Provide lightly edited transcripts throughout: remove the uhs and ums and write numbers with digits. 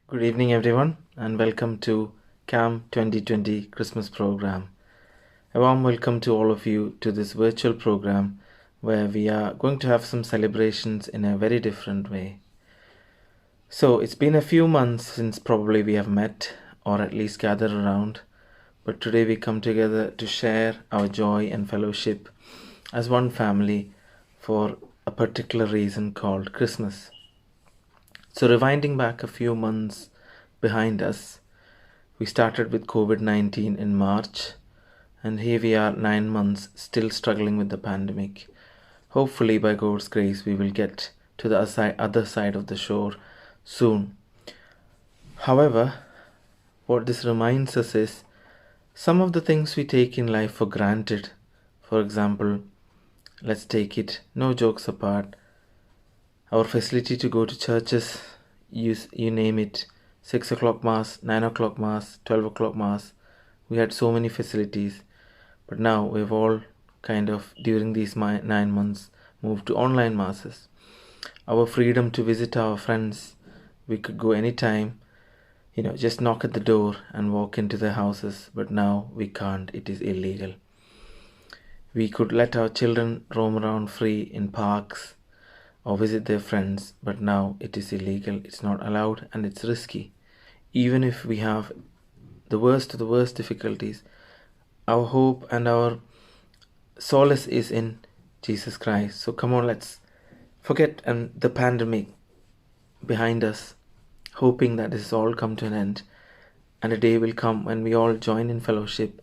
Good evening, everyone, and welcome to KCAM 2020 Christmas program. A warm welcome to all of you to this virtual program where we are going to have some celebrations in a very different way. So, it's been a few months since probably we have met or at least gathered around, but today we come together to share our joy and fellowship as one family for a particular reason called Christmas. So, rewinding back a few months behind us, we started with COVID 19 in March, and here we are 9 months still struggling with the pandemic. Hopefully, by God's grace, we will get to the other side of the shore soon. However, what this reminds us is some of the things we take in life for granted. For example, let's take it, no jokes apart, our facility to go to churches, you name it, 6 o'clock mass, 9 o'clock mass, 12 o'clock mass. We had so many facilities, but now we've all kind of, during these 9 months, moved to online masses. Our freedom to visit our friends, we could go anytime, just knock at the door and walk into their houses, but now we can't, it is illegal. We could let our children roam around free in parks or visit their friends, but now it is illegal, it's not allowed, and it's risky. Even if we have the worst of the worst difficulties, our hope and our solace is in Jesus Christ. So come on, let's forget the pandemic behind us, hoping that this has all come to an end, and a day will come when we all join in fellowship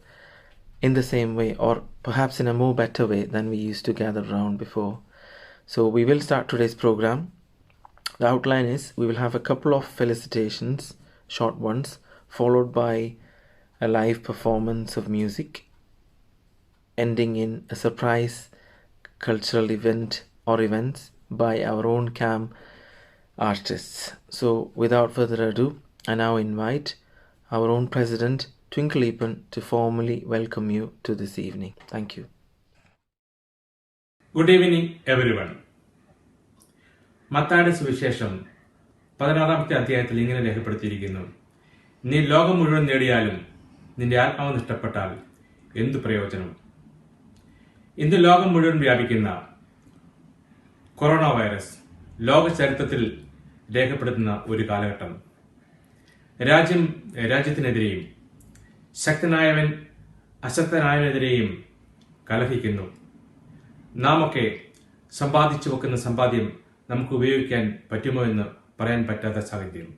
in the same way, or perhaps in a more better way than we used to gather around before. So we will start today's program. The outline is we will have a couple of felicitations, short ones, followed by a live performance of music, ending in a surprise cultural event or events by our own KCAM artists. So without further ado, I now invite our own president, Twinkle Eapen, to formally welcome you to this evening. Thank you. Good evening, everyone. മത്തായിയുടെ സുവിശേഷം 16-ാമത്തെ അധ്യായത്തിൽ ഇങ്ങനെ രേഖപ്പെടുത്തിയിരിക്കുന്നു: നീ ലോകം മുഴുവൻ നേടിയാലും നിന്റെ ആത്മാവ് നഷ്ടപ്പെട്ടാൽ എന്തു പ്രയോജനം? ഇന്ന് ലോകം മുഴുവൻ വ്യാപിക്കുന്ന കൊറോണ വൈറസ് ലോക ചരിത്രത്തിൽ രേഖപ്പെടുത്തുന്ന ഒരു കാലഘട്ടം. രാജ്യത്തിനെതിരെയും ശക്തനായവൻ അശക്തനായവനെതിരെയും കലഹിക്കുന്നു. നാം ഒക്കെ സമ്പാദിച്ചു വെക്കുന്ന സമ്പാദ്യം നമുക്ക് ഉപയോഗിക്കാൻ പറ്റുമോ എന്ന് പറയാൻ പറ്റാത്ത സാഹചര്യം.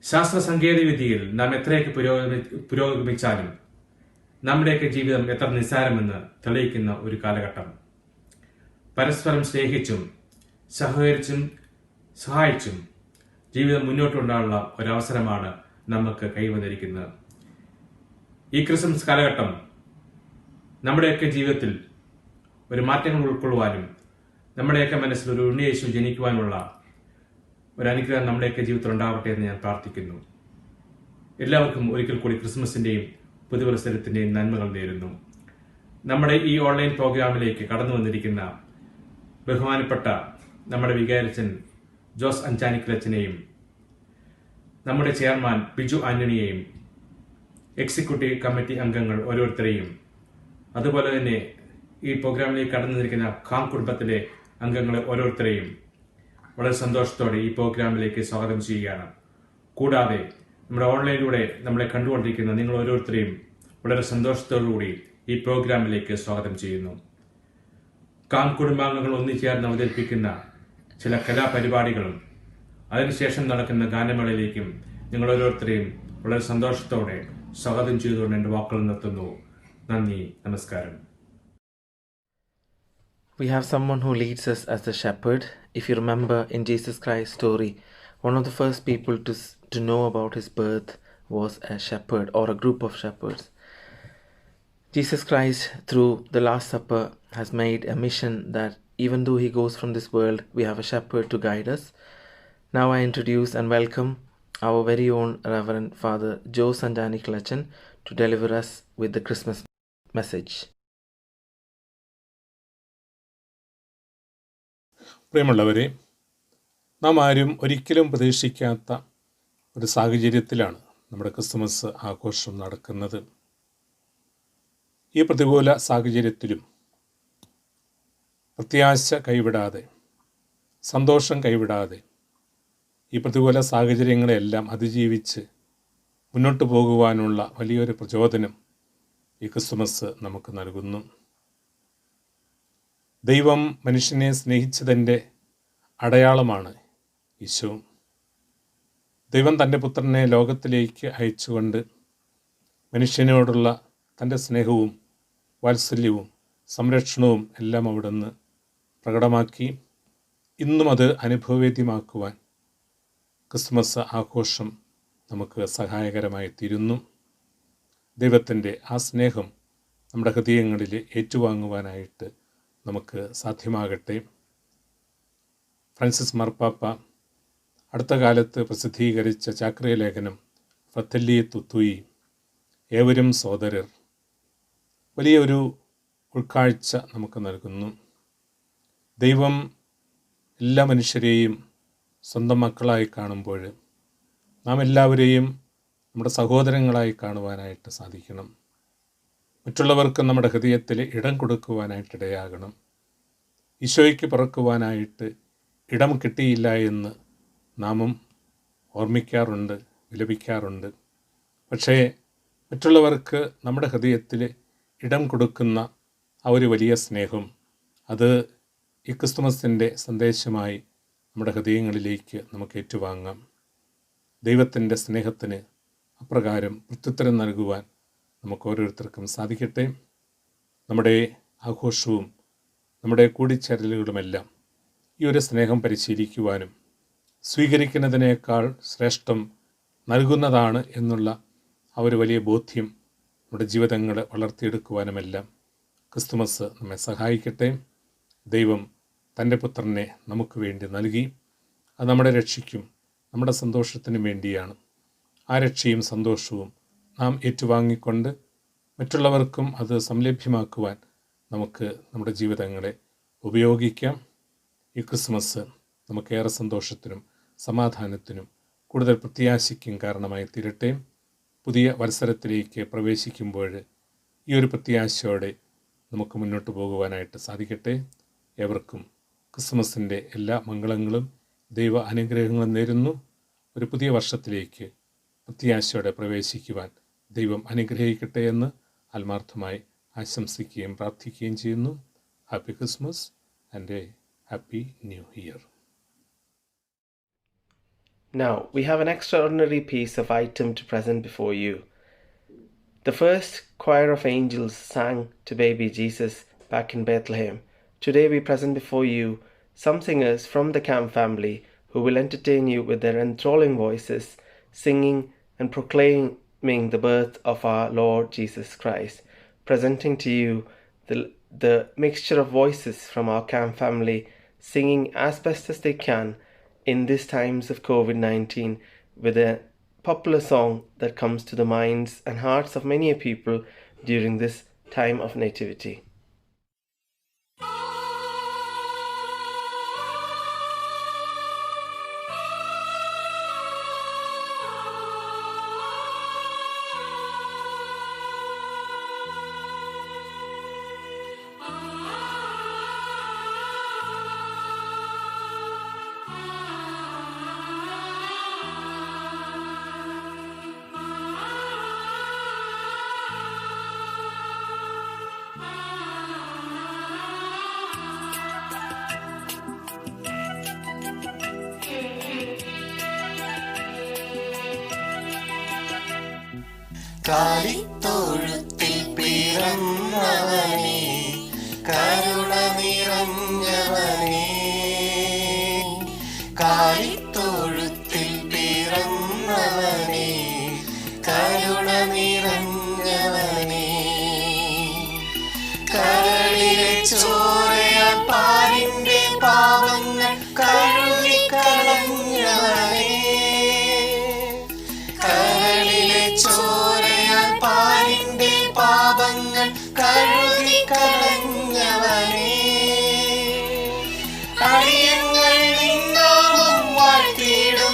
ശാസ്ത്ര സാങ്കേതിക വിദ്യയിൽ നാം എത്രയൊക്കെ പുരോഗമിച്ചാലും നമ്മുടെയൊക്കെ ജീവിതം എത്ര നിസ്സാരമെന്ന് തെളിയിക്കുന്ന ഒരു കാലഘട്ടം. പരസ്പരം സ്നേഹിച്ചും സഹകരിച്ചും സഹായിച്ചും ജീവിതം മുന്നോട്ട് കൊണ്ടുപോകാനുള്ള ഒരവസരമാണ് നമുക്ക് കൈവന്നിരിക്കുന്നത്. ഈ ക്രിസ്മസ് കാലഘട്ടം നമ്മുടെയൊക്കെ ജീവിതത്തിൽ ഒരു മാറ്റങ്ങൾ ഉൾക്കൊള്ളുവാനും നമ്മുടെയൊക്കെ മനസ്സിൽ ഒരു ഉണ്ണിയേശു ജനിക്കുവാനുള്ള ഒരു അനുഗ്രഹം നമ്മുടെയൊക്കെ ജീവിതത്തിൽ ഉണ്ടാവട്ടെ എന്ന് ഞാൻ പ്രാർത്ഥിക്കുന്നു. എല്ലാവർക്കും ഒരിക്കൽ കൂടി ക്രിസ്മസിന്റെയും പുതുവത്സരത്തിന്റെയും നന്മകൾ നേരുന്നു. നമ്മുടെ ഈ ഓൺലൈൻ പ്രോഗ്രാമിലേക്ക് കടന്നു വന്നിരിക്കുന്ന ബഹുമാനപ്പെട്ട നമ്മുടെ വികാരിച്ചൻ ജോസ് അഞ്ചാനിക്കലച്ചനെയും നമ്മുടെ ചെയർമാൻ ബിജു ആന്റണിയെയും എക്സിക്യൂട്ടീവ് കമ്മിറ്റി അംഗങ്ങൾ ഓരോരുത്തരെയും, അതുപോലെ തന്നെ ഈ പ്രോഗ്രാമിലേക്ക് കടന്നു വന്നിരിക്കുന്ന ഖാം കുടുംബത്തിലെ അംഗങ്ങളെ ഓരോരുത്തരെയും വളരെ സന്തോഷത്തോടെ ഈ പ്രോഗ്രാമിലേക്ക് സ്വാഗതം ചെയ്യുകയാണ്. കൂടാതെ നമ്മുടെ ഓൺലൈനിലൂടെ നമ്മളെ കണ്ടുകൊണ്ടിരിക്കുന്ന നിങ്ങൾ ഓരോരുത്തരെയും വളരെ സന്തോഷത്തോടുകൂടി ഈ പ്രോഗ്രാമിലേക്ക് സ്വാഗതം ചെയ്യുന്നു. ഖാം കുടുംബാംഗങ്ങൾ ഒന്നിച്ചേർന്ന് അവതരിപ്പിക്കുന്ന ചില കലാപരിപാടികളും അതിനുശേഷം നടക്കുന്ന ഗാനമേളയിലേക്കും നിങ്ങൾ ഓരോരുത്തരെയും വളരെ സന്തോഷത്തോടെ സ്വാഗതം ചെയ്തുകൊണ്ട് എൻ്റെ വാക്കുകൾ നിർത്തുന്നു. നന്ദി, നമസ്കാരം. We have someone who leads us as the shepherd. If you remember in Jesus Christ's story, one of the first people to know about his birth was a shepherd or a group of shepherds. Jesus Christ, through the Last Supper, has made a mission that even though he goes from this world, we have a shepherd to guide us. Now I introduce and welcome our very own Reverend Father Joe Sanjani Klachan to deliver us with the Christmas message. പ്രിയമുള്ളവരെ, നാം ആരും ഒരിക്കലും പ്രതീക്ഷിക്കാത്ത ഒരു സാഹചര്യത്തിലാണ് നമ്മുടെ Christmas ആഘോഷം നടക്കുന്നത്. ഈ പ്രതികൂല സാഹചര്യത്തിലും പ്രത്യാശ കൈവിടാതെ, സന്തോഷം കൈവിടാതെ, ഈ പ്രതികൂല സാഹചര്യങ്ങളെല്ലാം അതിജീവിച്ച് മുന്നോട്ട് പോകുവാനുള്ള വലിയൊരു പ്രചോദനം ഈ ക്രിസ്മസ് നമുക്ക് നൽകുന്നു. ദൈവം മനുഷ്യനെ സ്നേഹിച്ചതിൻ്റെ അടയാളമാണ് ഈശോ. ദൈവം തൻ്റെ പുത്രനെ ലോകത്തിലേക്ക് അയച്ചുകൊണ്ട് മനുഷ്യനോടുള്ള തൻ്റെ സ്നേഹവും വാത്സല്യവും സംരക്ഷണവും എല്ലാം അവിടുന്ന് പ്രകടമാക്കി. ഇന്നും അത് അനുഭവവേദ്യമാക്കുവാൻ ക്രിസ്മസ് ആഘോഷം നമുക്ക് സഹായകരമായി തീരുന്നു. ദൈവത്തിൻ്റെ ആ സ്നേഹം നമ്മുടെ ഹൃദയങ്ങളിൽ ഏറ്റുവാങ്ങുവാനായിട്ട് നമുക്ക് സാധ്യമാകട്ടെ. ഫ്രാൻസിസ് മാർപ്പാപ്പ അടുത്ത കാലത്ത് പ്രസിദ്ധീകരിച്ച ചാക്രിക ലേഖനം ഫ്രatelli tutti, ഏവരും സോദരർ, വലിയൊരു ഉൾക്കാഴ്ച നമുക്ക് നൽകുന്നു. ദൈവം എല്ലാ മനുഷ്യരെയും സ്വന്തം മക്കളായി കാണുമ്പോൾ നാം എല്ലാവരെയും നമ്മുടെ സഹോദരങ്ങളായി കാണുവാനായിട്ട് സാധിക്കണം. മറ്റുള്ളവർക്ക് നമ്മുടെ ഹൃദയത്തിൽ ഇടം കൊടുക്കുവാനായിട്ടിടയാകണം. ഈശോയ്ക്ക് പിറക്കുവാനായിട്ട് ഇടം കിട്ടിയില്ല എന്ന് നാമും ഓർമ്മിക്കാറുണ്ട്, വിലപിക്കാറുണ്ട്. പക്ഷേ മറ്റുള്ളവർക്ക് നമ്മുടെ ഹൃദയത്തിൽ ഇടം കൊടുക്കുന്ന ആ ഒരു വലിയ സ്നേഹം, അത് ഈ ക്രിസ്തുമസിൻ്റെ സന്ദേശമായി നമ്മുടെ ഹൃദയങ്ങളിലേക്ക് നമുക്ക് ഏറ്റുവാങ്ങാം. ദൈവത്തിൻ്റെ സ്നേഹത്തിന് അപ്രകാരം പ്രത്യുത്തരം നൽകുവാൻ നമുക്ക് ഓരോരുത്തർക്കും സാധിക്കട്ടെ. നമ്മുടെ ആഘോഷവും നമ്മുടെ കൂടിച്ചേരലുകളുമെല്ലാം ഈ ഒരു സ്നേഹം പരിശീലിക്കുവാനും സ്വീകരിക്കുന്നതിനേക്കാൾ ശ്രേഷ്ഠം നൽകുന്നതാണ് എന്നുള്ള ആ ഒരു വലിയ ബോധ്യം നമ്മുടെ ജീവിതങ്ങൾ വളർത്തിയെടുക്കുവാനുമെല്ലാം ക്രിസ്തുമസ് നമ്മെ സഹായിക്കട്ടെ. ദൈവം തൻ്റെ പുത്രനെ നമുക്ക് വേണ്ടി നൽകി. അത് നമ്മുടെ രക്ഷയ്ക്കും നമ്മുടെ സന്തോഷത്തിനും വേണ്ടിയാണ്. ആ രക്ഷയും സന്തോഷവും നാം ഏറ്റുവാങ്ങിക്കൊണ്ട് മറ്റുള്ളവർക്കും അത് സംലഭ്യമാക്കുവാൻ നമുക്ക് നമ്മുടെ ജീവിതങ്ങളെ ഉപയോഗിക്കാം. ഈ ക്രിസ്മസ് നമുക്കേറെ സന്തോഷത്തിനും സമാധാനത്തിനും കൂടുതൽ പ്രത്യാശയ്ക്കും കാരണമായി തീരട്ടെ. പുതിയ വത്സരത്തിലേക്ക് പ്രവേശിക്കുമ്പോൾ ഈ ഒരു പ്രത്യാശയോടെ നമുക്ക് മുന്നോട്ട് പോകുവാനായിട്ട് സാധിക്കട്ടെ. ഏവർക്കും ക്രിസ്മസിൻ്റെ എല്ലാ മംഗളങ്ങളും ദൈവ അനുഗ്രഹങ്ങളും നേരുന്നു. ഒരു പുതിയ വർഷത്തിലേക്ക് പ്രത്യാശയോടെ പ്രവേശിക്കുവാൻ ദൈവം അനുഗ്രഹിക്കട്ടെ എന്ന് ആത്മാർത്ഥമായി ആശംസിക്കുകയും പ്രാർത്ഥിക്കുകയും ചെയ്യുന്നു. Happy Christmas and A happy new year. Now, we have an extraordinary piece of item to present before you. The first choir of angels sang to baby Jesus back in Bethlehem. Today we present before you some singers from the KCAM family who will entertain you with their enthralling voices, singing and proclaiming the birth of our Lord Jesus Christ, presenting to you the mixture of voices from our KCAM family, singing as best as they can in these times of COVID-19 with a popular song that comes to the minds and hearts of many people during this time of nativity. കാലിത്തൊഴുത്തിൽ പിറന്നവനേ, കരുണ നിറഞ്ഞവനേ, കാലിത്തൊഴുത്തിൽ പിറന്നവനേ, കരുണ നിറഞ്ഞവനേ, കരളിലെ ചോരയാൽ പാരിന്റെ പാവങ്ങൾ കഴുകിക്കളഞ്ഞവനേ, കരളിലെ ചോരയാൽ പാരിന്റെ പാപങ്ങൾ കഴുകിക്കളഞ്ഞവനേ, അടിയങ്ങൾ നിന്നാമം വാഴ്ത്തിയിടും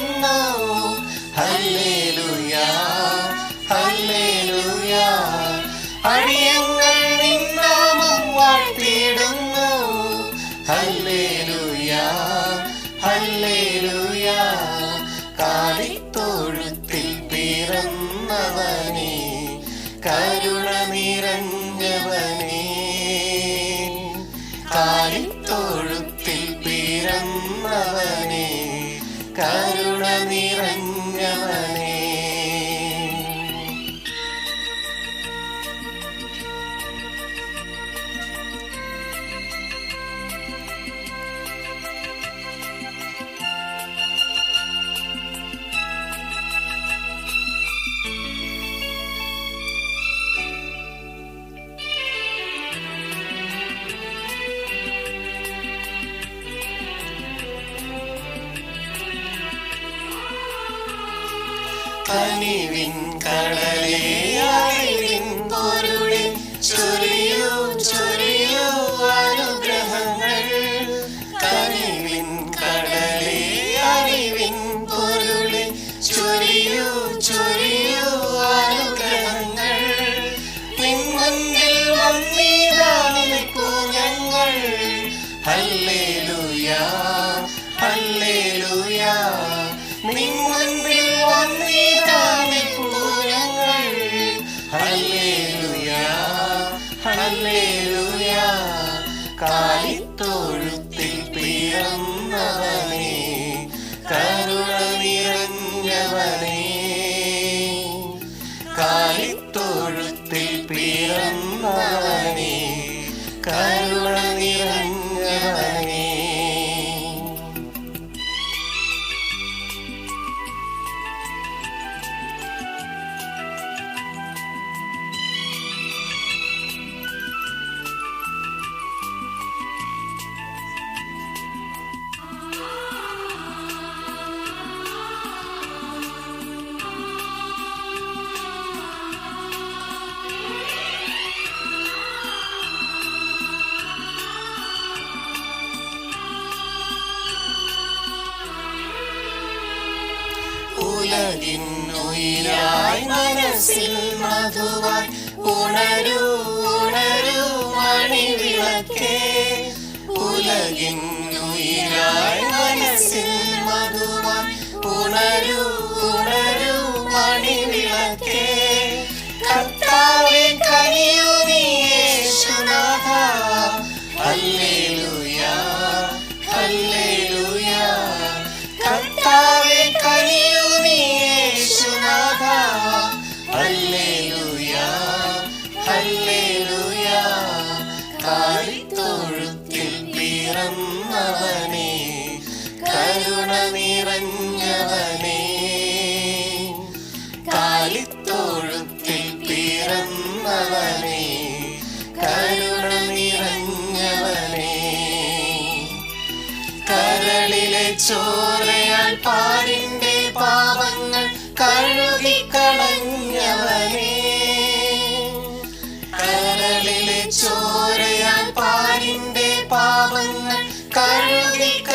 കാലിത്തൊഴുത്തിൽ പിറന്നവനേ, കരുണ നിറഞ്ഞവനേ, കാലിത്തൊഴുത്തിൽ പിറന്നവനേ, കരുണ നിറഞ്ഞവനേ. കനിവിൻ കടലേ, അറിവിൻ പൊരുളേ, ചൊരിയൂ ചൊരിയൂ അനുഗ്രഹങ്ങൾ. കനിവിൻ കടലേ, അറിവിൻ പൊരുളേ, ചൊരിയൂ ചൊരിയൂ അനുഗ്രഹങ്ങൾ. നിൻ മുൻപിൽ വന്നിതാ നിൽപ്പൂ ഞങ്ങൾ. ഹല്ലേലൂയാ ഹല്ലേലൂയാ, നിൻ മുൻപിൽ വന്നിതാ നിൽപ്പൂ ഞങ്ങൾ. ഹല്ലേലൂയാ ഹല്ലേലൂയാ, കാലിത്തൊഴുത്തിൽ പിറന്നവനേ, കരുണ നിറഞ്ഞവനേ, കാലിത്തൊഴുത്തിൽ പിറന്നവനേ, കരുണ നിറഞ്ഞവനേ. ഉലകിന്നുയിരായി മനസ്സിൽ മധുവായി ഉണരൂ ഉണരൂ മണിവിളക്കേ. ഉലകിന്നുയിരായി മനസ്സിൽ മധുവായി ഉണരൂ ഉണരൂ മണിവിളക്കേ. കർത്താവേ കനിയൂ നീ യേശുനാഥ. ഹല്ലേലൂയാ ഹല്ലേലൂയാ, കർത്താവേ കനിയൂ നീ യേശുനാഥ. ഹല്ലേലൂയാ ഹല്ലേലൂയാ, കാലിത്തൊഴുത്തിൽ പിറന്നവനേ, കരുണ നിറഞ്ഞവനേ, കാലിത്തൊഴുത്തിൽ പിറന്നവനേ, കരുണ നിറഞ്ഞവനേ. കരളിലെ ചോരയാൽ പാരിന്റെ പാപങ്ങൾ കഴുകിക്കളഞ്ഞവനേ, കരളിലെ ചോരയാൽ പാരിന്റെ പാപങ്ങൾ കഴുകിക്കളഞ്ഞവനേ.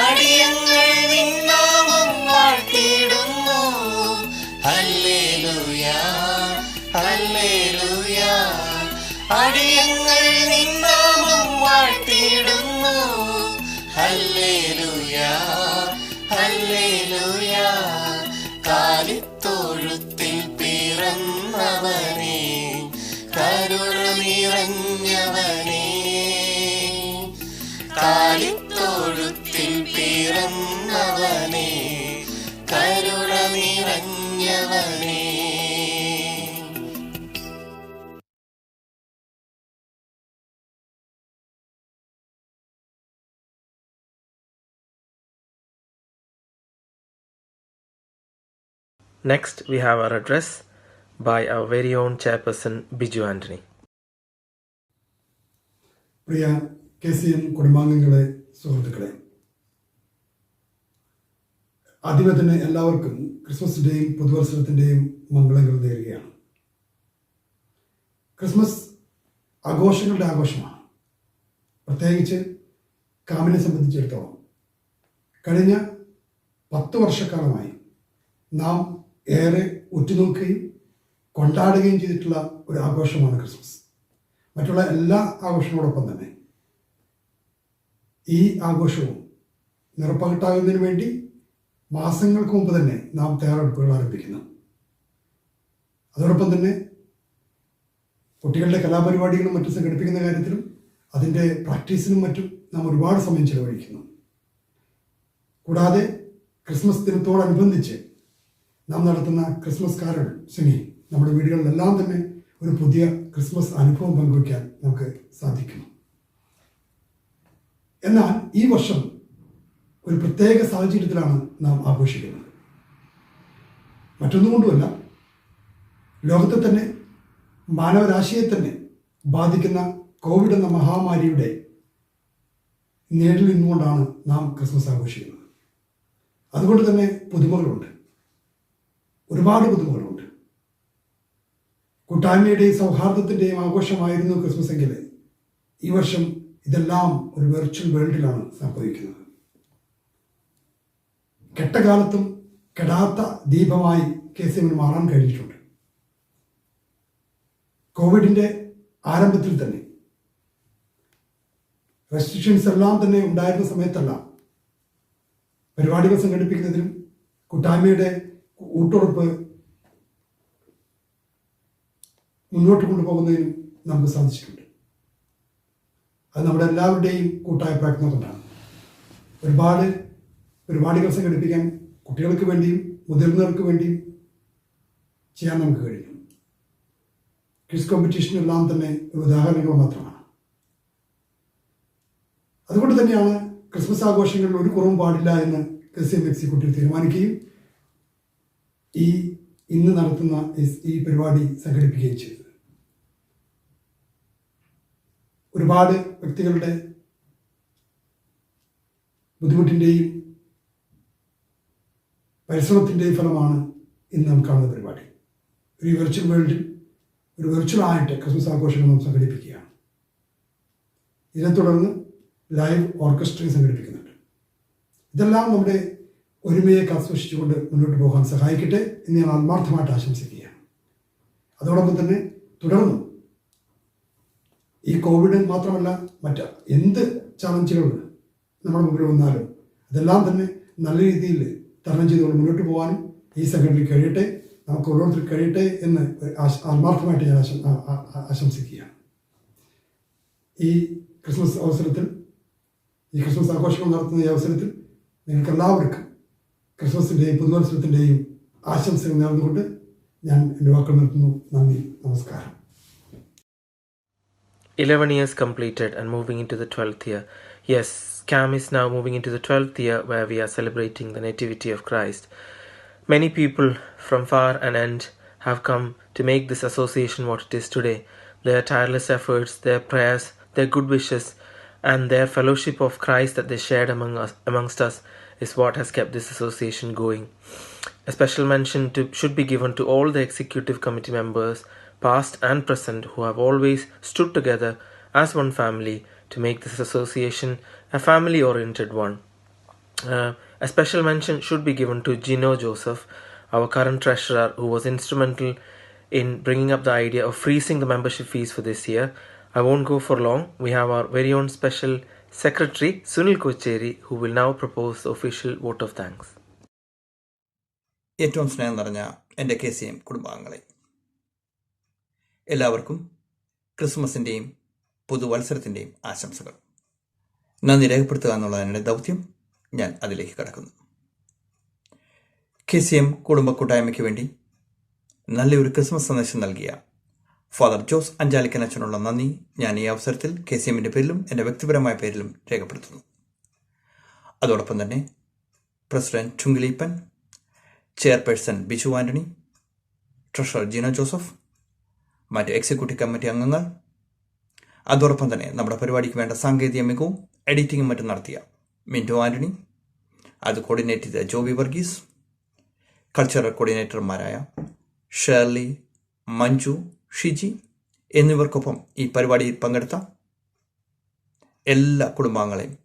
അടിയങ്ങൾ നിന്നാമം വാഴ്ത്തിയിടുന്നു. ഹല്ലേലൂയാ ഹല്ലേലൂയാ, അടിയങ്ങൾ നിന്നാമം വാഴ്ത്തിയിടുന്നു. ഹല്ലേലൂയാ ഹല്ലേലൂയാ, കാലിത്തൊഴുത്തിൽ പിറന്നവനേ, കരുണ നിറഞ്ഞവനേ, കാലിത്തൊഴുത്തിൽ പിറന്നവനേ, കരുണ നിറഞ്ഞവനേ. Next, we have our address by our very own chairperson, Biju Anthony. Priya KCAM കുടുംബാംഗങ്ങളെ, സുഹൃത്തുക്കളെ, ആദ്യമേ തന്നെ എല്ലാവർക്കും ക്രിസ്മസിൻ്റെയും പുതുവത്സരത്തിൻ്റെയും മംഗളങ്ങൾ നേരുകയാണ്. ക്രിസ്മസ് ആഘോഷങ്ങളുടെ ആഘോഷമാണ്. പ്രത്യേകിച്ച് കാമിനെ സംബന്ധിച്ചിടത്തോളം കഴിഞ്ഞ 10 വർഷക്കാലമായി നാം ഏറെ ഉറ്റുനോക്കുകയും കൊണ്ടാടുകയും ചെയ്തിട്ടുള്ള ഒരു ആഘോഷമാണ് ക്രിസ്മസ്. മറ്റുള്ള എല്ലാ ആഘോഷങ്ങളോടൊപ്പം തന്നെ ഈ ആഘോഷവും നിറപ്പകിട്ടാകുന്നതിന് വേണ്ടി മാസങ്ങൾക്ക് മുമ്പ് തന്നെ നാം തയ്യാറെടുപ്പുകൾ ആരംഭിക്കുന്നു. അതോടൊപ്പം തന്നെ കുട്ടികളുടെ കലാപരിപാടികളും മറ്റും സംഘടിപ്പിക്കുന്ന കാര്യത്തിലും അതിൻ്റെ പ്രാക്ടീസിനും മറ്റും നാം ഒരുപാട് സമയം ചെലവഴിക്കുന്നു. കൂടാതെ ക്രിസ്മസ് ദിനത്തോടനുബന്ധിച്ച് നാം നടത്തുന്ന ക്രിസ്മസ് കാരൽ സിംഗിങ് നമ്മുടെ വീടുകളിലെല്ലാം തന്നെ ഒരു പുതിയ ക്രിസ്മസ് അനുഭവം പങ്കുവയ്ക്കാൻ നമുക്ക് സാധിക്കുന്നു. എന്നാൽ ഈ വർഷം ഒരു പ്രത്യേക സാഹചര്യത്തിലാണ് നാം ആഘോഷിക്കുന്നത്. മറ്റൊന്നും കൊണ്ടുമല്ല, ലോകത്തെ തന്നെ മാനവരാശിയെ തന്നെ ബാധിക്കുന്ന കോവിഡ് എന്ന മഹാമാരിയുടെ നേരിൽ നിന്നുകൊണ്ടാണ് നാം ക്രിസ്മസ് ആഘോഷിക്കുന്നത്. അതുകൊണ്ട് തന്നെ പുതുമകളുണ്ട്, ഒരുപാട് പുതുമകളുണ്ട്. കൂട്ടായ്മയുടെയും സൗഹാർദ്ദത്തിൻ്റെയും ആഘോഷമായിരുന്നു ക്രിസ്മസ് എങ്കിൽ ഈ വർഷം ഇതെല്ലാം ഒരു വെർച്വൽ വേൾഡിലാണ് സംഭവിക്കുന്നത്. കെട്ടകാലത്തും കെടാത്ത ദീപമായി KCAM മാറാൻ കഴിഞ്ഞിട്ടുണ്ട്. കോവിഡിൻ്റെ ആരംഭത്തിൽ തന്നെ റെസ്ട്രിക്ഷൻസ് എല്ലാം തന്നെ ഉണ്ടായിരുന്ന സമയത്തെല്ലാം പരിപാടികൾ സംഘടിപ്പിക്കുന്നതിനും കൂട്ടായ്മയുടെ ഊട്ടുറപ്പ് മുന്നോട്ട് കൊണ്ടുപോകുന്നതിനും നമുക്ക് സാധിച്ചിട്ടുണ്ട്. അത് നമ്മുടെ എല്ലാവരുടെയും കൂട്ടായ പ്രയത്നം കൊണ്ടാണ്. ഒരുപാട് പരിപാടികൾ സംഘടിപ്പിക്കാൻ കുട്ടികൾക്ക് വേണ്ടിയും മുതിർന്നവർക്ക് വേണ്ടിയും ചെയ്യാൻ നമുക്ക് കഴിഞ്ഞു. ക്വിസ് കോമ്പറ്റീഷനെല്ലാം തന്നെ ഒരു ഉദാഹരണങ്ങൾ മാത്രമാണ്. അതുകൊണ്ട് തന്നെയാണ് ക്രിസ്മസ് ആഘോഷങ്ങളിൽ ഒരു കുറവും പാടില്ല എന്ന് KCAM എക്സിക്യൂട്ടീവ് തീരുമാനിക്കുകയും ഇന്ന് നടത്തുന്ന ഈ പരിപാടി സംഘടിപ്പിക്കുകയും ചെയ്തത്. ഒരുപാട് വ്യക്തികളുടെ ബുദ്ധിമുട്ടിൻ്റെയും പരിശ്രമത്തിൻ്റെയും ഫലമാണ് ഇന്ന് നാം കാണുന്ന പരിപാടി. ഒരു വെർച്വൽ വേൾഡിൽ ഒരു വെർച്വലായിട്ട് ക്രിസ്മസ് ആഘോഷങ്ങൾ നാം സംഘടിപ്പിക്കുകയാണ്. ഇതിനെ തുടർന്ന് ലൈവ് ഓർക്കസ്ട്രയും സംഘടിപ്പിക്കുന്നുണ്ട്. ഇതെല്ലാം നമ്മുടെ ഒരുമയെ കാത്തുസൂക്ഷിച്ചുകൊണ്ട് മുന്നോട്ട് പോകാൻ സഹായിക്കട്ടെ എന്ന് ഞാൻ ആത്മാർത്ഥമായിട്ട് ആശംസിക്കുകയാണ്. അതോടൊപ്പം തന്നെ തുടർന്നും ഈ കോവിഡ് മാത്രമല്ല മറ്റ് എന്ത് ചലഞ്ചുകൾ നമ്മുടെ മുമ്പിൽ വന്നാലും അതെല്ലാം തന്നെ നല്ല രീതിയിൽ തരണം ചെയ്തുകൊണ്ട് മുന്നോട്ട് പോകാനും ഈ സംഘടനയ്ക്ക് കഴിയട്ടെ, നമുക്ക് ഓരോരുത്തർക്ക് കഴിയട്ടെ എന്ന് ആത്മാർത്ഥമായിട്ട് ഞാൻ ആശംസിക്കുകയാണ്. ഈ ക്രിസ്മസ് അവസരത്തിൽ, ഈ ക്രിസ്മസ് ആഘോഷങ്ങൾ നടത്തുന്ന ഈ അവസരത്തിൽ നിങ്ങൾക്കെല്ലാവർക്കും ക്രിസ്മസിൻ്റെയും പുതുവത്സരത്തിൻ്റെയും ആശംസകൾ നേർന്നുകൊണ്ട് ഞാൻ എൻ്റെ വാക്കുകൾ നിർത്തുന്നു. നന്ദി, നമസ്കാരം. 11 years completed and moving into the 12th year. Yes, KCAM is now moving into the 12th year where we are celebrating the Nativity of Christ. Many people from far and end have come to make this association what it is today. Their tireless efforts, their prayers, their good wishes, and their fellowship of Christ that they shared amongst us is what has kept this association going. A special mention should be given to all the executive committee members, past and present, who have always stood together as one family to make this association a family-oriented one. A special mention should be given to Gino Joseph, our current treasurer, who was instrumental in bringing up the idea of freezing the membership fees for this year. I won't go for long. We have our very own special secretary, Sunil Kocheri, who will now propose the official vote of thanks. ഏറ്റവും സ്നേഹം നിറഞ്ഞ എൻ്റെ KCAM കുടുംബാംഗങ്ങളെ, എല്ലാവർക്കും ക്രിസ്മസിൻ്റെയും പുതുവത്സരത്തിൻ്റെയും ആശംസകൾ. നന്ദി രേഖപ്പെടുത്തുക എന്നുള്ളതാണ് എൻ്റെ ദൗത്യം. ഞാൻ അതിലേക്ക് കടക്കുന്നു. KCAM കുടുംബ കൂട്ടായ്മയ്ക്ക് വേണ്ടി നല്ലൊരു ക്രിസ്മസ് സന്ദേശം നൽകിയ ഫാദർ ജോസ് അഞ്ചാലിക്കനച്ചനുള്ള നന്ദി ഞാൻ ഈ അവസരത്തിൽ KCAMൻ്റെ പേരിലും എൻ്റെ വ്യക്തിപരമായ പേരിലും രേഖപ്പെടുത്തുന്നു. അതോടൊപ്പം തന്നെ പ്രസിഡന്റ് ചുങ്കിലീപ്പൻ, ചെയർപേഴ്സൺ ബിജു ആൻ്റണി, ട്രഷറർ ജിനോ ജോസഫ്, മറ്റ് എക്സിക്യൂട്ടീവ് കമ്മിറ്റി അംഗങ്ങൾ, അതോടൊപ്പം തന്നെ നമ്മുടെ പരിപാടിക്ക് വേണ്ട സാങ്കേതിക മികവും എഡിറ്റിങ്ങും മറ്റും നടത്തിയ മിൻറ്റോ ആൻ്റണി, അത് കോർഡിനേറ്റ് ചെയ്ത ജോബി വർഗീസ്, കൾച്ചറൽ കോർഡിനേറ്റർമാരായ ഷേർലി, മഞ്ജു, ഷിജി എന്നിവർക്കൊപ്പം ഈ പരിപാടിയിൽ പങ്കെടുത്ത എല്ലാ കുടുംബാംഗങ്ങളെയും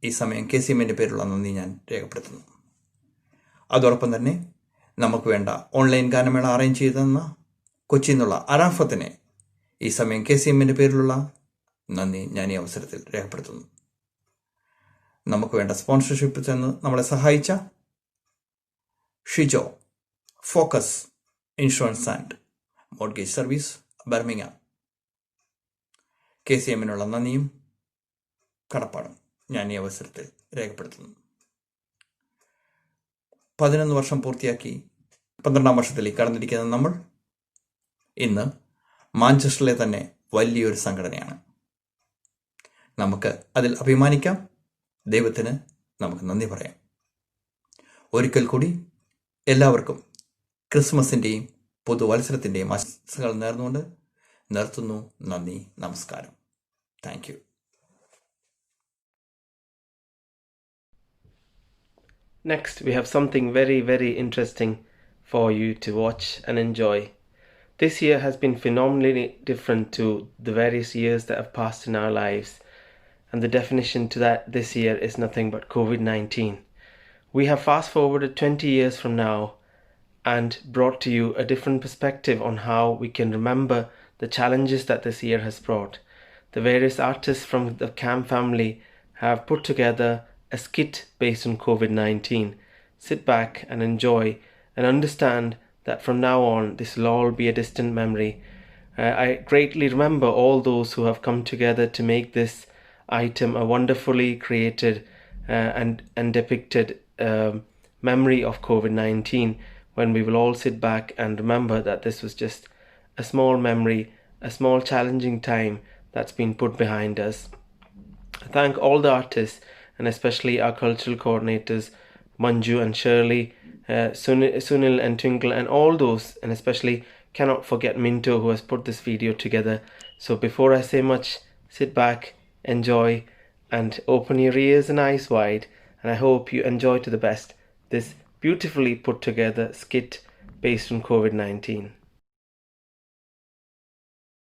ഈ സമയം KCAMൻ്റെ പേരിലുള്ള നന്ദി ഞാൻ രേഖപ്പെടുത്തുന്നു. അതോടൊപ്പം തന്നെ നമുക്ക് വേണ്ട ഓൺലൈൻ ഗാനമേള അറേഞ്ച് ചെയ്തെന്ന കൊച്ചിയിൽ നിന്നുള്ള അറാഫത്തിനെ ഈ സമയം KCAMൻ്റെ പേരിലുള്ള നന്ദി ഞാൻ ഈ അവസരത്തിൽ രേഖപ്പെടുത്തുന്നു. നമുക്ക് വേണ്ട സ്പോൺസർഷിപ്പ് ചെന്ന് നമ്മളെ സഹായിച്ച Shijo, focus insurance and mortgage service, Birmingham, KCAMനുള്ള നന്ദിയും കടപ്പാടും ഞാൻ ഈ അവസരത്തിൽ രേഖപ്പെടുത്തുന്നു. 11 വർഷം പൂർത്തിയാക്കി 12ാം വർഷത്തിലേക്ക് കടന്നിരിക്കുന്ന നമ്മൾ ഇന്ന് മാഞ്ചസ്റ്ററിലെ തന്നെ വലിയൊരു സംഘടനയാണ്. നമുക്ക് അതിൽ അഭിമാനിക്കാം. ദൈവത്തിന് നമുക്ക് നന്ദി പറയാം. ഒരിക്കൽ കൂടി എല്ലാവർക്കും ക്രിസ്മസിൻ്റെയും പുതുവത്സരത്തിൻ്റെയും ആശംസകൾ നേർന്നുകൊണ്ട് നിർത്തുന്നു. നന്ദി, നമസ്കാരം. Thank you. Next, we have something very, very interesting for you to watch and enjoy. This year has been phenomenally different to the various years that have passed in our lives, and the definition to that this year is nothing but COVID-19. We have fast forwarded 20 years from now and brought to you a different perspective on how we can remember the challenges that this year has brought. The various artists from the KCAM family have put together a skit based on COVID-19. Sit back and enjoy and understand that from now on this will all be a distant memory. I greatly remember all those who have come together to make this item a wonderfully created and depicted memory of COVID-19, when we will all sit back and remember that this was just a small memory, a small challenging time that's been put behind us. I thank all the artists and especially our cultural coordinators, Manju and Shirley, Sunil and Twinkle, and all those, and especially cannot forget Minto, who has put this video together. So before I say much, sit back, enjoy, and open your ears and eyes wide, and I hope you enjoy to the best this beautifully put together skit based on COVID-19.